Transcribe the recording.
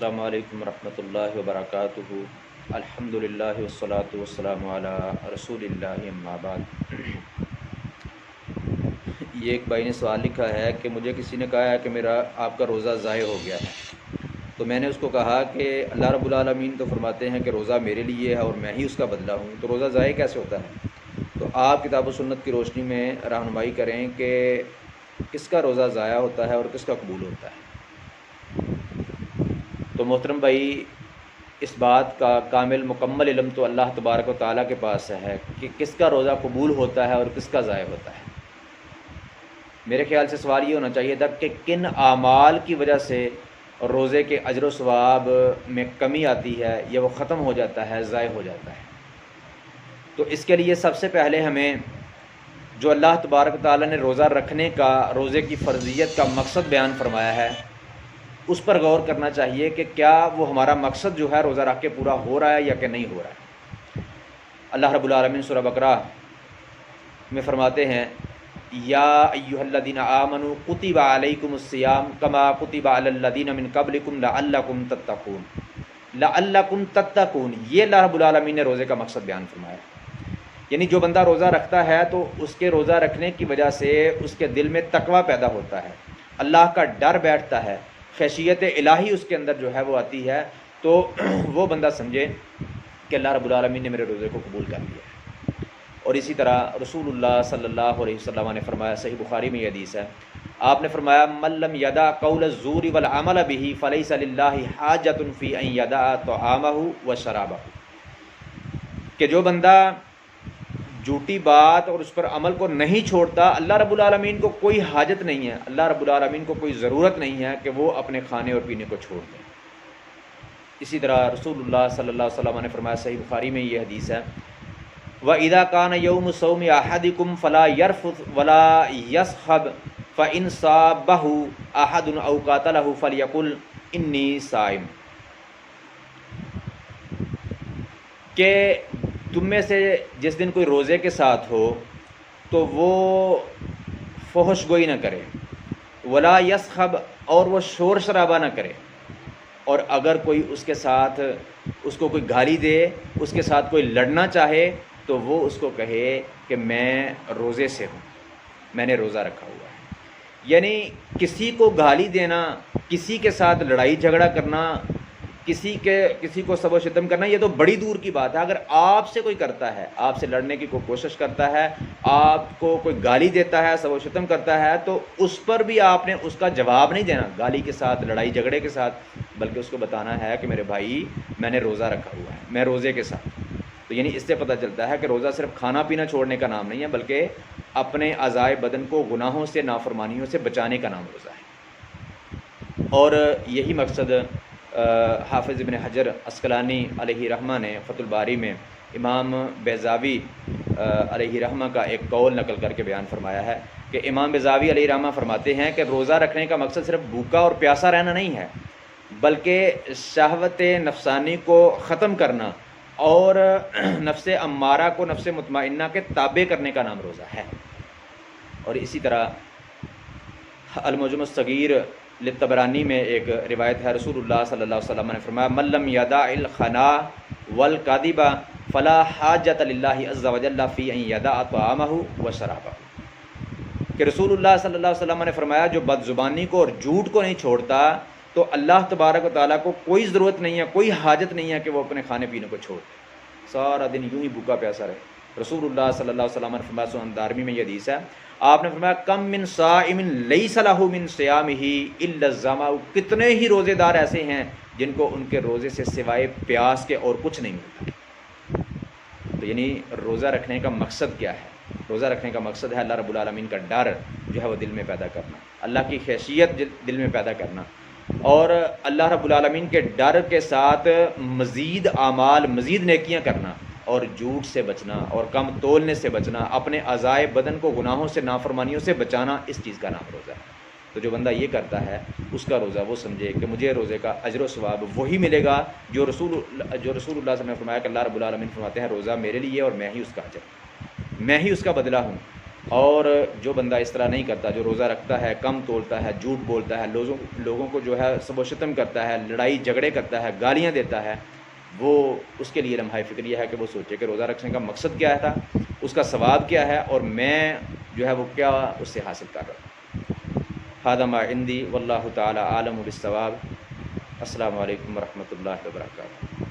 السلام علیکم ورحمۃ اللہ وبرکاتہ۔ الحمدللہ والصلاۃ والسلام علی رسول اللہ، اما بعد۔ یہ ایک بھائی نے سوال لکھا ہے کہ مجھے کسی نے کہا ہے کہ میرا آپ کا روزہ ضائع ہو گیا ہے، تو میں نے اس کو کہا کہ اللہ رب العالمین تو فرماتے ہیں کہ روزہ میرے لیے ہے اور میں ہی اس کا بدلہ ہوں، تو روزہ ضائع کیسے ہوتا ہے؟ تو آپ کتاب و سنت کی روشنی میں رہنمائی کریں کہ کس کا روزہ ضائع ہوتا ہے اور کس کا قبول ہوتا ہے۔ تو محترم بھائی، اس بات کا کامل مکمل علم تو اللہ تبارک و تعالیٰ کے پاس ہے کہ کس کا روزہ قبول ہوتا ہے اور کس کا ضائع ہوتا ہے۔ میرے خیال سے سوال یہ ہونا چاہیے تھا کہ کن اعمال کی وجہ سے روزے کے اجر و ثواب میں کمی آتی ہے یا وہ ختم ہو جاتا ہے، ضائع ہو جاتا ہے۔ تو اس کے لیے سب سے پہلے ہمیں جو اللہ تبارک و تعالیٰ نے روزہ رکھنے کا، روزے کی فرضیت کا مقصد بیان فرمایا ہے، اس پر غور کرنا چاہیے کہ کیا وہ ہمارا مقصد جو ہے روزہ رکھ کے پورا ہو رہا ہے یا کہ نہیں ہو رہا ہے۔ اللہ رب العالمین سورہ بقرہ میں فرماتے ہیں، یا ایھا الذین آمنوا کتب علیکم الصیام کما کتب علی الذین من قبلکم لعلکم تتقون۔ لعلکم تتقون، یہ اللہ رب العالمین نے روزے کا مقصد بیان فرمایا۔ یعنی جو بندہ روزہ رکھتا ہے تو اس کے روزہ رکھنے کی وجہ سے اس کے دل میں تقویٰ پیدا ہوتا ہے، اللہ کا ڈر بیٹھتا ہے، خشیت الہی اس کے اندر جو ہے وہ آتی ہے، تو وہ بندہ سمجھے کہ اللہ رب العالمین نے میرے روزے کو قبول کر لیا ہے۔ اور اسی طرح رسول اللہ صلی اللہ علیہ وسلم نے فرمایا، صحیح بخاری میں یہ حدیث ہے، آپ نے فرمایا، من لم یدع قول الزور والعمل به فلیس للہ حاجۃ فی ان یدع طعامہ وشرابہ، کہ جو بندہ جھوٹی بات اور اس پر عمل کو نہیں چھوڑتا، اللہ رب العالمین کو کوئی حاجت نہیں ہے، اللہ رب العالمین کو کوئی ضرورت نہیں ہے کہ وہ اپنے کھانے اور پینے کو چھوڑ دیں۔ اسی طرح رسول اللہ صلی اللہ علیہ وسلم نے فرمایا، صحیح بخاری میں یہ حدیث ہے، وَإِذَا كَانَ يَوْمُ صَوْمِ أَحَدِكُمْ فَلَا يَرْفُثْ وَلَا يَصْخَبْ فَإِنْ صَابَهُ أَحَدٌ أَوْ قَاتَلَهُ فَلْيَقُلْ إِنِّي صَائِمٌ، کہ تم میں سے جس دن کوئی روزے کے ساتھ ہو تو وہ فحش گوئی نہ کرے، ولا یسخب، اور وہ شور شرابہ نہ کرے، اور اگر کوئی اس کے ساتھ اس کو کوئی گالی دے، اس کے ساتھ کوئی لڑنا چاہے، تو وہ اس کو کہے کہ میں روزے سے ہوں، میں نے روزہ رکھا ہوا ہے۔ یعنی کسی کو گالی دینا، کسی کے ساتھ لڑائی جھگڑا کرنا، کسی کو سب و شتم کرنا، یہ تو بڑی دور کی بات ہے۔ اگر آپ سے کوئی کرتا ہے، آپ سے لڑنے کی کوئی کوشش کرتا ہے، آپ کو کوئی گالی دیتا ہے، سب و شتم کرتا ہے، تو اس پر بھی آپ نے اس کا جواب نہیں دینا گالی کے ساتھ، لڑائی جھگڑے کے ساتھ، بلکہ اس کو بتانا ہے کہ میرے بھائی میں نے روزہ رکھا ہوا ہے، میں روزے کے ساتھ۔ تو یعنی اس سے پتہ چلتا ہے کہ روزہ صرف کھانا پینا چھوڑنے کا نام نہیں ہے، بلکہ اپنے اعضائے بدن کو گناہوں سے، نافرمانیوں سے بچانے کا نام روزہ ہے۔ اور یہی مقصد حافظ ابن حجر عسقلانی علیہ رحمہ نے فتح الباری میں امام بیضاوی علیہ رحمہ کا ایک قول نقل کر کے بیان فرمایا ہے کہ امام بیضاوی علیہ رحمہ فرماتے ہیں کہ روزہ رکھنے کا مقصد صرف بھوکا اور پیاسا رہنا نہیں ہے، بلکہ شہوت نفسانی کو ختم کرنا اور نفس امارہ کو نفس مطمئنہ کے تابع کرنے کا نام روزہ ہے۔ اور اسی طرح المعجم الصغیر للطبرانی میں ایک روایت ہے، رسول اللہ صلی اللہ علیہ وسلم نے فرمایا، من لم یدع الخنا والکذب فلا حاجۃ للہ عز وجل فی ان یدع طعامہ وشرابہ، کہ رسول اللہ صلی اللہ علیہ وسلم نے فرمایا، جو بد زبانی کو اور جھوٹ کو نہیں چھوڑتا تو اللہ تبارک و تعالیٰ کو کوئی ضرورت نہیں ہے، کوئی حاجت نہیں ہے کہ وہ اپنے کھانے پینے کو چھوڑ دے، سارا دن یوں ہی بھوکا پیاسا رہے۔ رسول اللہ صلی اللہ علیہ وسلم نے فرمایا، سنن دارمی میں یہ حدیث ہے، آپ نے فرمایا، کم من صائم لیس لہ من صیامہ الا الظمأ، کتنے ہی روزے دار ایسے ہیں جن کو ان کے روزے سے سوائے پیاس کے اور کچھ نہیں ملتا۔ تو یعنی روزہ رکھنے کا مقصد کیا ہے؟ روزہ رکھنے کا مقصد ہے اللہ رب العالمین کا ڈر جو ہے وہ دل میں پیدا کرنا، اللہ کی خشیت دل میں پیدا کرنا، اور اللہ رب العالمین کے ڈر کے ساتھ مزید اعمال، مزید نیکیاں کرنا، اور جھوٹ سے بچنا اور کم تولنے سے بچنا، اپنے اعضائے بدن کو گناہوں سے، نافرمانیوں سے بچانا، اس چیز کا نام روزہ ہے۔ تو جو بندہ یہ کرتا ہے اس کا روزہ وہ سمجھے کہ مجھے روزے کا اجر و ثواب وہی ملے گا جو رسول اللہ صلی اللہ علیہ وسلم نے فرمایا کہ اللہ رب العالمین فرماتے ہیں، روزہ میرے لیے اور میں ہی اس کا اجر، میں ہی اس کا بدلہ ہوں۔ اور جو بندہ اس طرح نہیں کرتا، جو روزہ رکھتا ہے، کم تولتا ہے، جھوٹ بولتا ہے، لوگوں کو جو ہے سب و شتم کرتا ہے، لڑائی جھگڑے کرتا ہے، گالیاں دیتا ہے، وہ اس کے لیے لمحہ فکر یہ ہے کہ وہ سوچے کہ روزہ رکھنے کا مقصد کیا تھا، اس کا ثواب کیا ہے، اور میں جو ہے وہ کیا اس سے حاصل کر رہا ہوں۔ ھذا ما عندی واللہ تعالی عالم بالصواب۔ السلام علیکم ورحمۃ اللہ وبرکاتہ۔